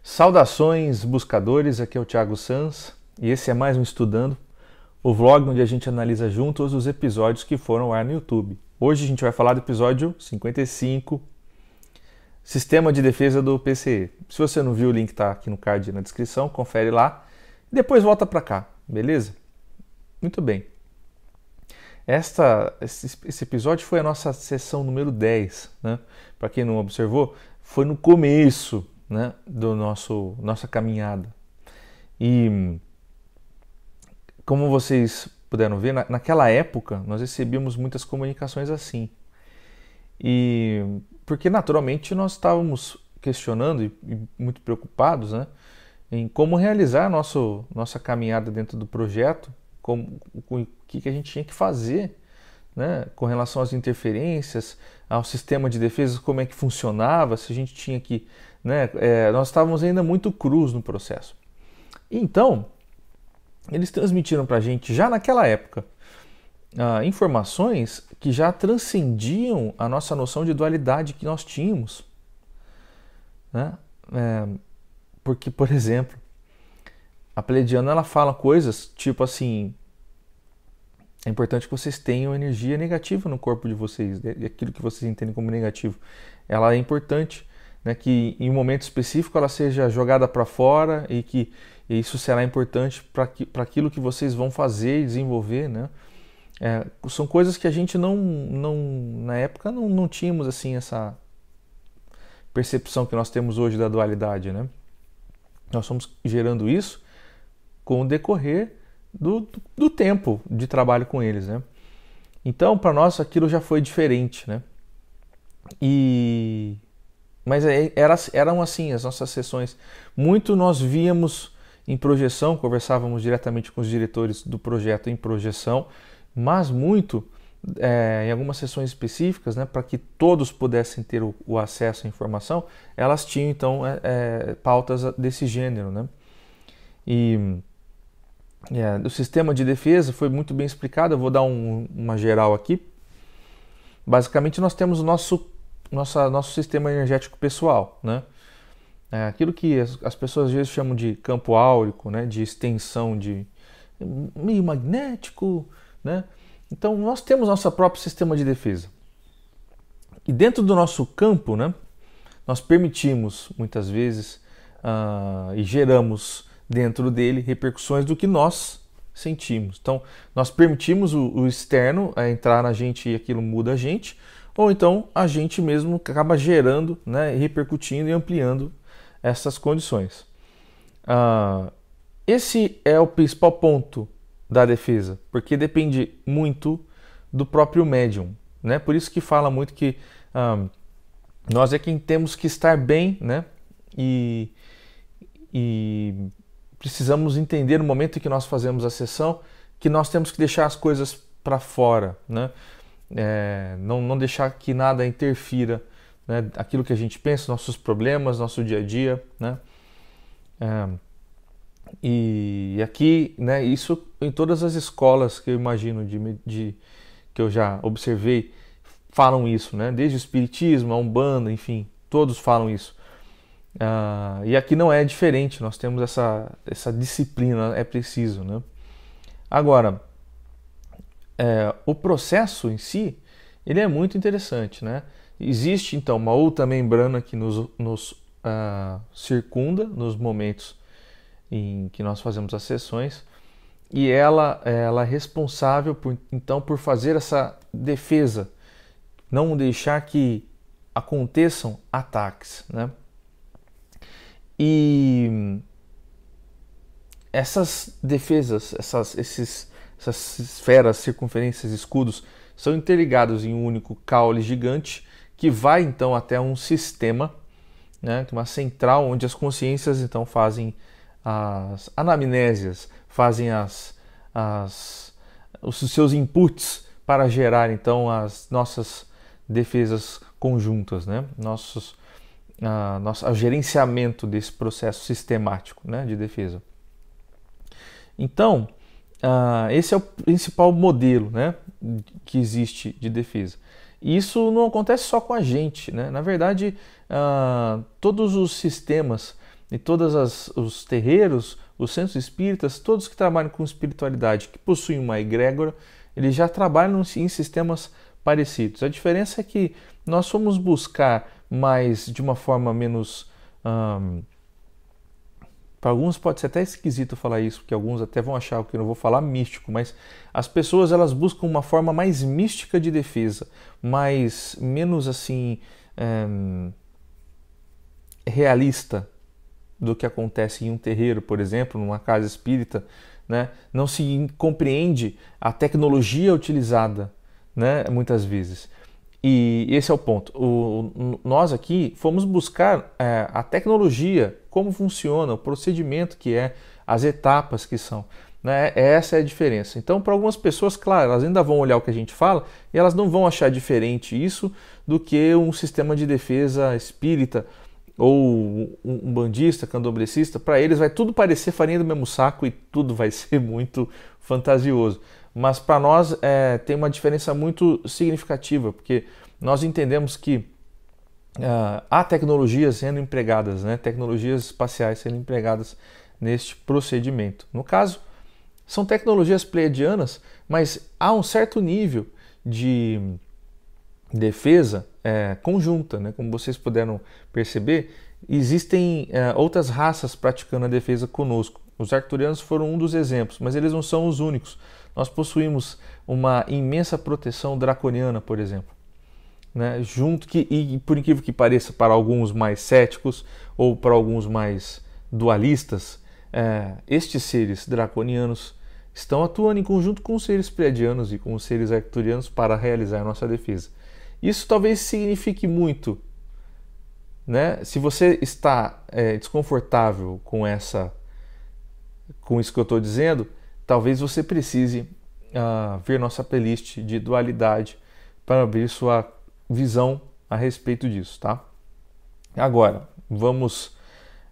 Saudações, buscadores, aqui é o Thiago Sanz e esse é mais um Estudando, o vlog onde a gente analisa juntos os episódios que foram ao ar no YouTube. Hoje a gente vai falar do episódio 55, Sistema de Defesa do PCE. Se você não viu, o link está aqui no card na descrição, confere lá e depois volta para cá, beleza? Muito bem. Esse episódio foi a nossa sessão número 10, né? Para quem não observou, foi no começo, né, do nossa caminhada. E como vocês puderam ver, naquela época nós recebíamos muitas comunicações assim. E porque naturalmente nós estávamos questionando e muito preocupados, né, em como realizar nossa caminhada dentro do projeto, o que a gente tinha que fazer, né, com relação às interferências, ao sistema de defesa, como é que funcionava, se a gente tinha que, né, nós estávamos ainda muito crus no processo. Então, eles transmitiram para a gente, já naquela época, informações que já transcendiam a nossa noção de dualidade que nós tínhamos, né? Porque, por exemplo, a Pleiadiana ela fala coisas tipo assim: é importante que vocês tenham energia negativa no corpo de vocês, aquilo que vocês entendem como negativo. Ela é importante, né, que em um momento específico ela seja jogada para fora e que isso será importante para aquilo que vocês vão fazer e desenvolver, né? São coisas que a gente na época não tínhamos assim essa percepção que nós temos hoje da dualidade, né? Nós fomos gerando isso com o decorrer do tempo de trabalho com eles, né? Então, para nós, aquilo já foi diferente, né? Mas eram assim as nossas sessões. Muito nós víamos em projeção, conversávamos diretamente com os diretores do projeto em projeção, mas muito, em algumas sessões específicas, né, para que todos pudessem ter o acesso à informação, elas tinham, então, pautas desse gênero, né? O sistema de defesa foi muito bem explicado, eu vou dar uma geral aqui. Basicamente, nós temos o nosso sistema energético pessoal, né? Aquilo que as pessoas às vezes chamam de campo áurico, né? De extensão de meio magnético, né? Então, nós temos nosso próprio sistema de defesa. E dentro do nosso campo, né, nós permitimos, muitas vezes, e geramos dentro dele repercussões do que nós sentimos. Então, nós permitimos o externo entrar na gente e aquilo muda a gente, ou então a gente mesmo acaba gerando, né, repercutindo e ampliando essas condições. Esse é o principal ponto da defesa, porque depende muito do próprio médium, né? Por isso que fala muito que nós é quem temos que estar bem, né? E precisamos entender no momento em que nós fazemos a sessão que nós temos que deixar as coisas para fora, né? Não deixar que nada interfira, né? Aquilo que a gente pensa, nossos problemas, nosso dia a dia, né? E aqui, né, isso em todas as escolas que eu imagino que eu já observei falam isso, né? Desde o espiritismo, a Umbanda, enfim, todos falam isso. E aqui não é diferente, nós temos essa disciplina, é preciso, né? Agora, o processo em si, ele é muito interessante, né? Existe então uma outra membrana que nos circunda nos momentos em que nós fazemos as sessões, e ela é responsável por fazer essa defesa, não deixar que aconteçam ataques, né? E essas defesas, essas esferas, circunferências, escudos, são interligados em um único caule gigante que vai então até um sistema, né, uma central onde as consciências então fazem as anamnésias, fazem os seus inputs para gerar então as nossas defesas conjuntas, né? O gerenciamento desse processo sistemático, né, de defesa. Então, esse é o principal modelo, né, que existe de defesa. E isso não acontece só com a gente, né? Na verdade, todos os sistemas e todos os terreiros, os centros espíritas, todos que trabalham com espiritualidade, que possuem uma egrégora, eles já trabalham em sistemas parecidos. A diferença é que nós fomos buscar mais de uma forma menos... para alguns pode ser até esquisito falar isso, porque alguns até vão achar que eu não vou falar místico, mas as pessoas elas buscam uma forma mais mística de defesa, menos assim realista do que acontece em um terreiro, por exemplo, numa casa espírita, né? Não se compreende a tecnologia utilizada, né? Muitas vezes. E esse é o ponto. Nós aqui fomos buscar a tecnologia, como funciona, o procedimento que é, as etapas que são. Né? Essa é a diferença. Então, para algumas pessoas, claro, elas ainda vão olhar o que a gente fala e elas não vão achar diferente isso do que um sistema de defesa espírita ou um bandista, candomblecista. Para eles vai tudo parecer farinha do mesmo saco e tudo vai ser muito fantasioso. Mas para nós tem uma diferença muito significativa, porque nós entendemos que há tecnologias sendo empregadas, né? Tecnologias espaciais sendo empregadas neste procedimento. No caso, são tecnologias pleiadianas, mas há um certo nível de defesa conjunta, né? Como vocês puderam perceber, existem outras raças praticando a defesa conosco. Os arcturianos foram um dos exemplos, mas eles não são os únicos. Nós possuímos uma imensa proteção draconiana, por exemplo. Né? E por incrível que pareça, para alguns mais céticos ou para alguns mais dualistas, estes seres draconianos estão atuando em conjunto com os seres pleiadianos e com os seres arcturianos para realizar a nossa defesa. Isso talvez signifique muito. Né? Se você está desconfortável com isso que eu estou dizendo, talvez você precise ver nossa playlist de dualidade para abrir sua visão a respeito disso, tá? Agora, vamos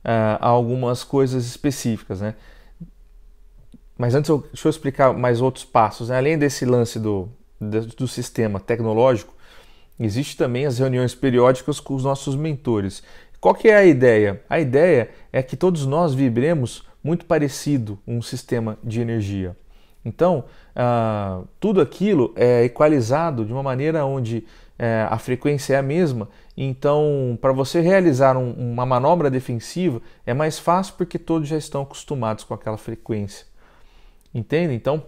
a algumas coisas específicas, né? Mas antes, deixa eu explicar mais outros passos, né? Além desse lance do sistema tecnológico, existe também as reuniões periódicas com os nossos mentores. Qual que é a ideia? A ideia é que todos nós vibremos muito parecido um sistema de energia. Então, tudo aquilo é equalizado de uma maneira onde a frequência é a mesma. Então, para você realizar uma manobra defensiva, é mais fácil porque todos já estão acostumados com aquela frequência. Entende? Então,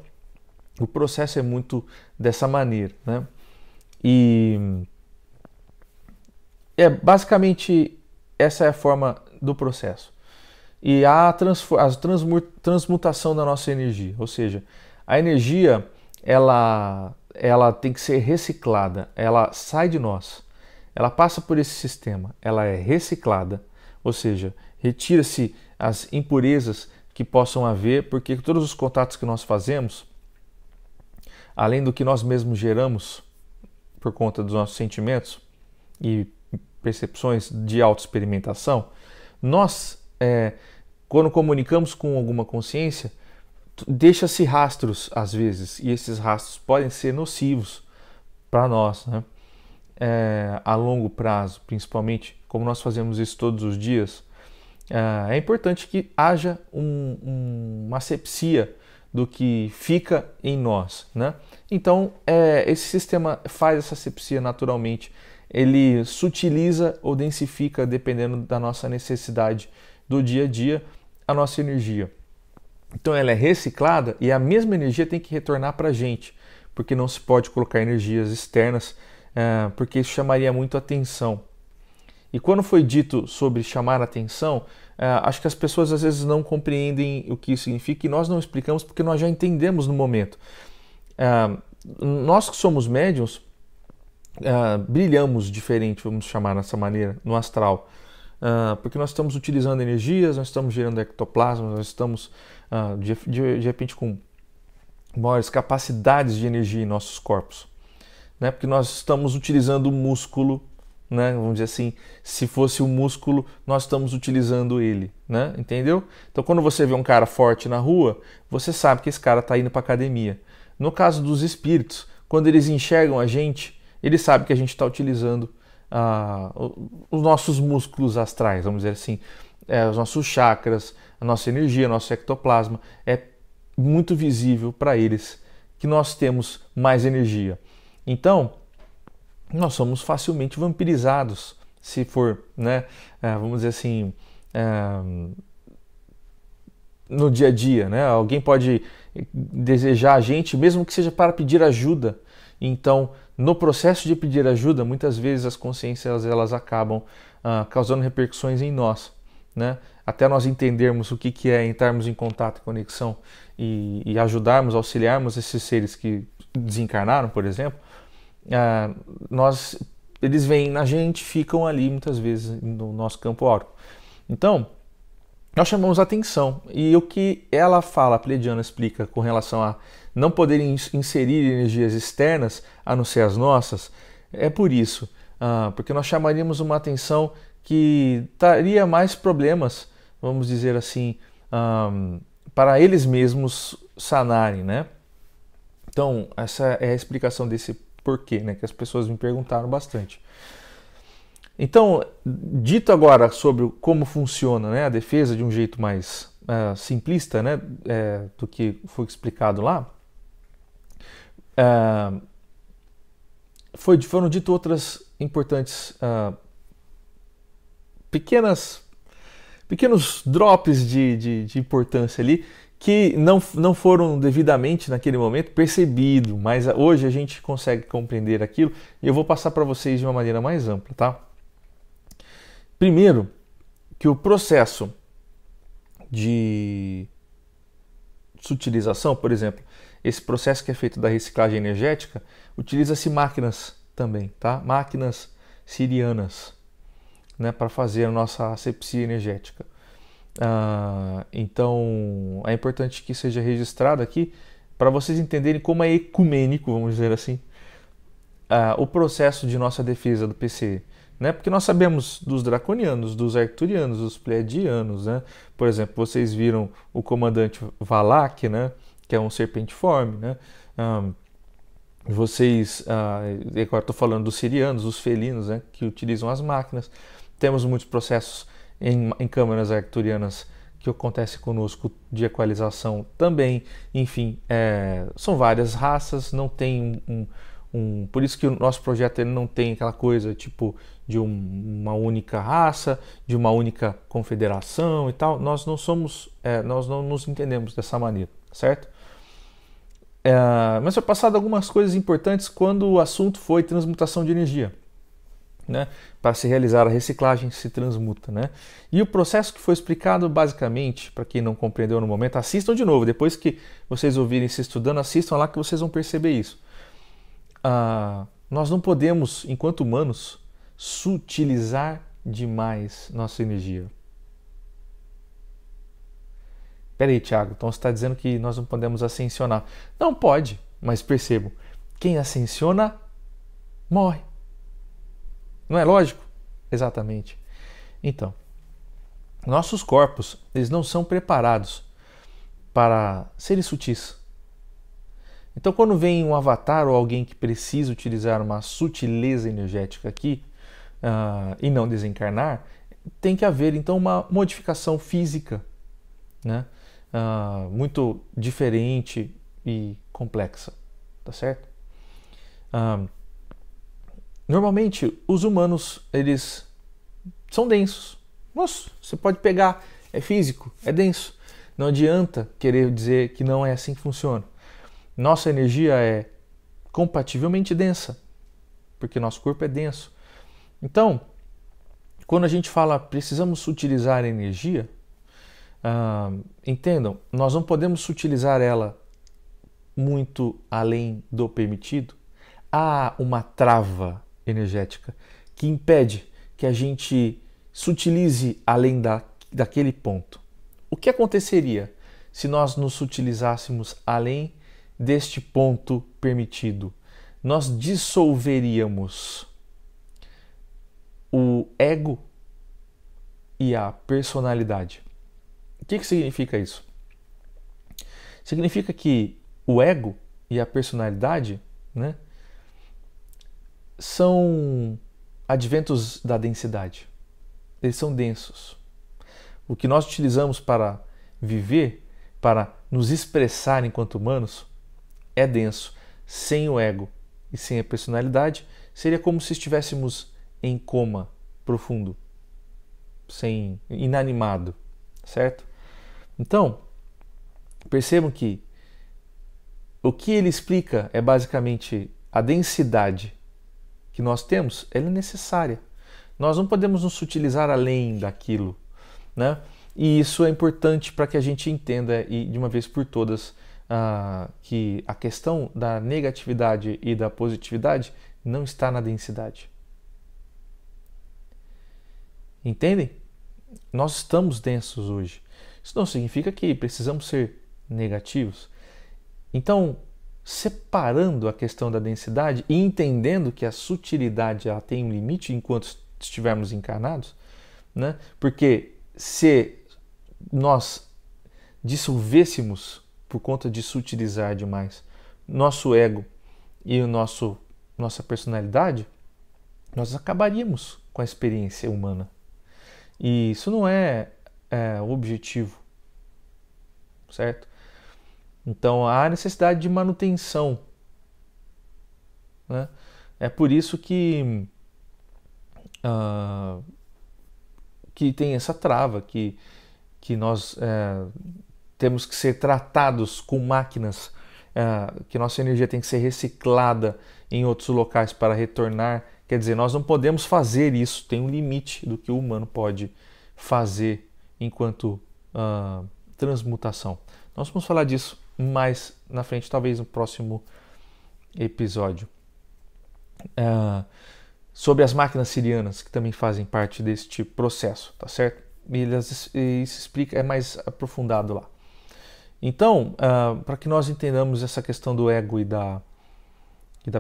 o processo é muito dessa maneira, né? E basicamente essa é a forma do processo. E a transmutação da nossa energia, ou seja, a energia ela tem que ser reciclada, ela sai de nós, ela passa por esse sistema, ela é reciclada, ou seja, retira-se as impurezas que possam haver, porque todos os contatos que nós fazemos, além do que nós mesmos geramos por conta dos nossos sentimentos e percepções de autoexperimentação, nós, quando comunicamos com alguma consciência, deixa-se rastros às vezes, e esses rastros podem ser nocivos para nós, né? A longo prazo, principalmente, como nós fazemos isso todos os dias, é importante que haja uma asepsia do que fica em nós, né? Então, esse sistema faz essa asepsia naturalmente, ele sutiliza ou densifica, dependendo da nossa necessidade do dia a dia, a nossa energia. Então ela é reciclada e a mesma energia tem que retornar para a gente, porque não se pode colocar energias externas, porque isso chamaria muito atenção. E quando foi dito sobre chamar atenção, acho que as pessoas às vezes não compreendem o que isso significa e nós não explicamos porque nós já entendemos no momento. Nós que somos médiuns, brilhamos diferente, vamos chamar dessa maneira, no astral. Porque nós estamos utilizando energias, nós estamos gerando ectoplasma, nós estamos de repente com maiores capacidades de energia em nossos corpos, né? Porque nós estamos utilizando o músculo, né? Vamos dizer assim, se fosse um músculo, nós estamos utilizando ele, né? Entendeu? Então quando você vê um cara forte na rua, você sabe que esse cara está indo para academia. No caso dos espíritos, quando eles enxergam a gente, eles sabem que a gente está utilizando os nossos músculos astrais, vamos dizer assim. os nossos chakras, a nossa energia, nosso ectoplasma, é muito visível para eles que nós temos mais energia. Então, nós somos facilmente vampirizados, se for, né, vamos dizer assim, no dia a dia, né? Alguém pode desejar a gente, mesmo que seja para pedir ajuda. Então, no processo de pedir ajuda, muitas vezes as consciências elas acabam causando repercussões em nós, né? Até nós entendermos o que é entrarmos em contato e conexão e ajudarmos, auxiliarmos esses seres que desencarnaram, por exemplo, eles vêm na gente, ficam ali muitas vezes no nosso campo áurico. Então, nós chamamos a atenção. E o que ela fala, a Pleiadiana explica com relação a não poder inserir energias externas, a não ser as nossas, é por isso. Porque nós chamaríamos uma atenção que traria mais problemas, vamos dizer assim, para eles mesmos sanarem, né? Então, essa é a explicação desse porquê, né? Que as pessoas me perguntaram bastante. Então, dito agora sobre como funciona, né, a defesa de um jeito mais simplista, né, do que foi explicado lá, foram ditas outras importantes pequenos drops de importância ali que não foram devidamente naquele momento percebidos, mas hoje a gente consegue compreender aquilo e eu vou passar para vocês de uma maneira mais ampla, tá? Primeiro, que o processo de sutilização, por exemplo, esse processo que é feito da reciclagem energética, utiliza-se máquinas também, tá? Máquinas sirianas, né, para fazer a nossa asepsia energética. Então, é importante que seja registrado aqui para vocês entenderem como é ecumênico, vamos dizer assim, o processo de nossa defesa do PCE. Né? Porque nós sabemos dos draconianos, dos arcturianos, dos pleiadianos, né? Por exemplo, vocês viram o comandante Valak, né? Que é um serpentiforme, né? Agora estou falando dos sirianos, dos felinos, né? Que utilizam as máquinas. Temos muitos processos em câmaras arcturianas que acontece conosco de equalização também. Enfim, são várias raças, não tem por isso que o nosso projeto ele não tem aquela coisa tipo de uma única raça, de uma única confederação e tal. Nós não somos, nós não nos entendemos dessa maneira, certo? Mas foi passado algumas coisas importantes quando o assunto foi transmutação de energia, né? Para se realizar a reciclagem se transmuta, né? E o processo que foi explicado basicamente, para quem não compreendeu no momento, assistam de novo, depois que vocês ouvirem se estudando, assistam lá que vocês vão perceber isso. Nós não podemos, enquanto humanos, sutilizar demais nossa energia. Peraí, Thiago, então você está dizendo que nós não podemos ascensionar. Não pode, mas percebam, quem ascensiona, morre. Não é lógico? Exatamente. Então, nossos corpos, eles não são preparados para serem sutis. Então, quando vem um avatar ou alguém que precisa utilizar uma sutileza energética aqui e não desencarnar, tem que haver então uma modificação física, né? Muito diferente e complexa, tá certo? Normalmente, os humanos eles são densos. Nossa, você pode pegar, é físico, é denso. Não adianta querer dizer que não é assim que funciona. Nossa energia é compativelmente densa, porque nosso corpo é denso. Então, quando a gente fala precisamos sutilizar a energia, entendam, nós não podemos sutilizar ela muito além do permitido. Há uma trava energética que impede que a gente sutilize além daquele ponto. O que aconteceria se nós nos sutilizássemos além deste ponto permitido? Nós dissolveríamos o ego e a personalidade. O que significa isso? Significa que o ego e a personalidade, né, são adventos da densidade. Eles são densos. o que nós utilizamos para viver, para nos expressar enquanto humanos, é denso. Sem o ego e sem a personalidade, seria como se estivéssemos em coma profundo, inanimado, certo? Então, percebam que o que ele explica é basicamente a densidade que nós temos, ela é necessária. Nós não podemos nos sutilizar além daquilo, né? E isso é importante para que a gente entenda, e de uma vez por todas, que a questão da negatividade e da positividade não está na densidade. Entendem? Nós estamos densos hoje. Isso não significa que precisamos ser negativos. Então, separando a questão da densidade e entendendo que a sutilidade ela tem um limite enquanto estivermos encarnados, né? Porque se nós dissolvêssemos por conta de sutilizar demais nosso ego e nossa personalidade, nós acabaríamos com a experiência humana. E isso não é o objetivo, certo? Então há necessidade de manutenção, né? É por isso que tem essa trava, que nós temos que ser tratados com máquinas, que nossa energia tem que ser reciclada em outros locais para retornar. Quer dizer, nós não podemos fazer isso, tem um limite do que o humano pode fazer enquanto transmutação. Nós vamos falar disso mais na frente, talvez no próximo episódio. Sobre as máquinas sirianas, que também fazem parte deste processo, tá certo? E isso explica, é mais aprofundado lá. Então, para que nós entendamos essa questão do ego e da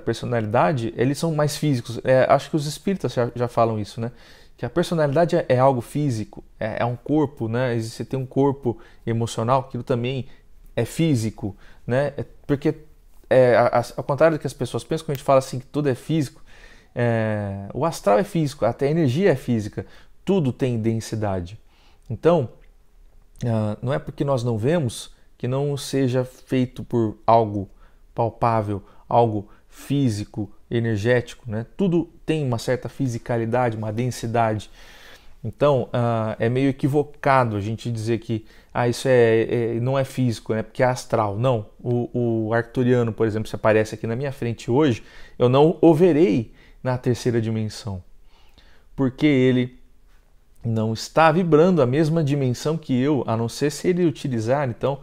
personalidade, eles são mais físicos. Acho que os espíritas já falam isso, né? Que a personalidade é algo físico, é um corpo, né? Você tem um corpo emocional, aquilo também é físico, né? Porque, ao contrário do que as pessoas pensam, quando a gente fala assim que tudo é físico, o astral é físico, até a energia é física, tudo tem densidade. Então, não é porque nós não vemos que não seja feito por algo palpável, algo físico, energético, né? Tudo tem uma certa fisicalidade, uma densidade. Então, é meio equivocado a gente dizer que isso não é físico, né? Porque é astral. Não. O arcturiano, por exemplo, se aparece aqui na minha frente hoje, eu não o verei na terceira dimensão, porque ele não está vibrando a mesma dimensão que eu, a não ser se ele utilizar, então,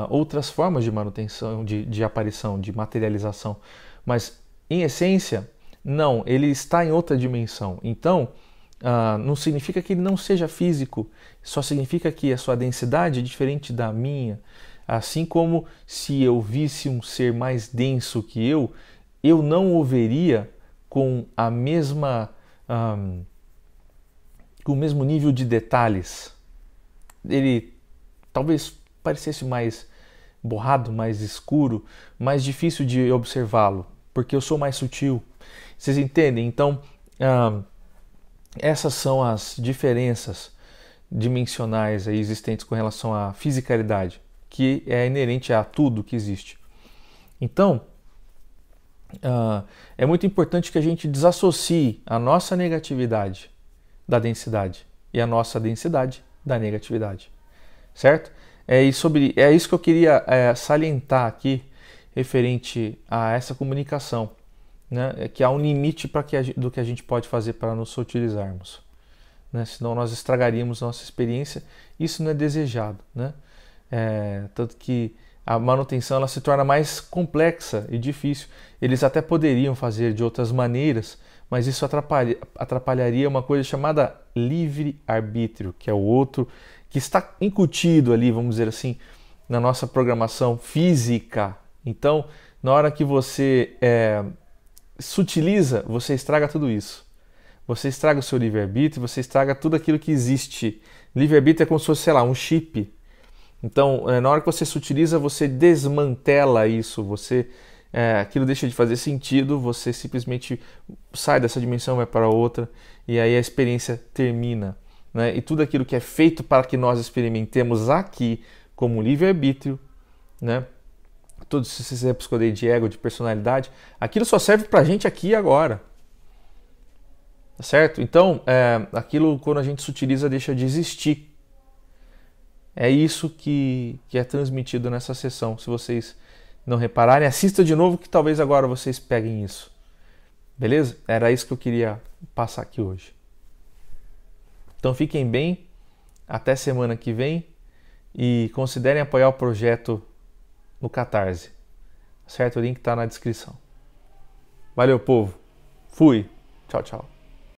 outras formas de manutenção, de aparição, de materialização. Mas, em essência, não, ele está em outra dimensão. Então, não significa que ele não seja físico, só significa que a sua densidade é diferente da minha. Assim como se eu visse um ser mais denso que eu não o veria com o mesmo nível de detalhes. Ele talvez parecesse mais borrado, mais escuro, mais difícil de observá-lo, porque eu sou mais sutil. Vocês entendem? Então, essas são as diferenças dimensionais aí existentes com relação à fisicalidade, que é inerente a tudo que existe. Então, é muito importante que a gente desassocie a nossa negatividade da densidade e a nossa densidade da negatividade, certo? É isso que eu queria salientar aqui referente a essa comunicação, né? Que há um limite do que a gente pode fazer para nos sutilizarmos, né? Senão nós estragaríamos nossa experiência. Isso não é desejado, né? Tanto que a manutenção ela se torna mais complexa e difícil. Eles até poderiam fazer de outras maneiras, mas isso atrapalharia uma coisa chamada livre-arbítrio, que é o outro que está incutido ali, vamos dizer assim, na nossa programação física. Então, na hora que você sutiliza, você estraga tudo isso. Você estraga o seu livre-arbítrio, você estraga tudo aquilo que existe. Livre-arbítrio é como se fosse, sei lá, um chip. Então, na hora que você sutiliza, você desmantela isso, aquilo deixa de fazer sentido, você simplesmente sai dessa dimensão, vai para outra, e aí a experiência termina. né, e tudo aquilo que é feito para que nós experimentemos aqui como livre-arbítrio, né, todos esses exemplos que eu dei de ego, de personalidade, aquilo só serve para a gente aqui e agora. Tá certo? Então, aquilo quando a gente se utiliza deixa de existir. É isso que é transmitido nessa sessão. Se vocês não repararem, assista de novo que talvez agora vocês peguem isso. Beleza? Era isso que eu queria passar aqui hoje. Então fiquem bem, até semana que vem e considerem apoiar o projeto no Catarse. Certo? O link está na descrição. Valeu, povo. Fui. Tchau, tchau.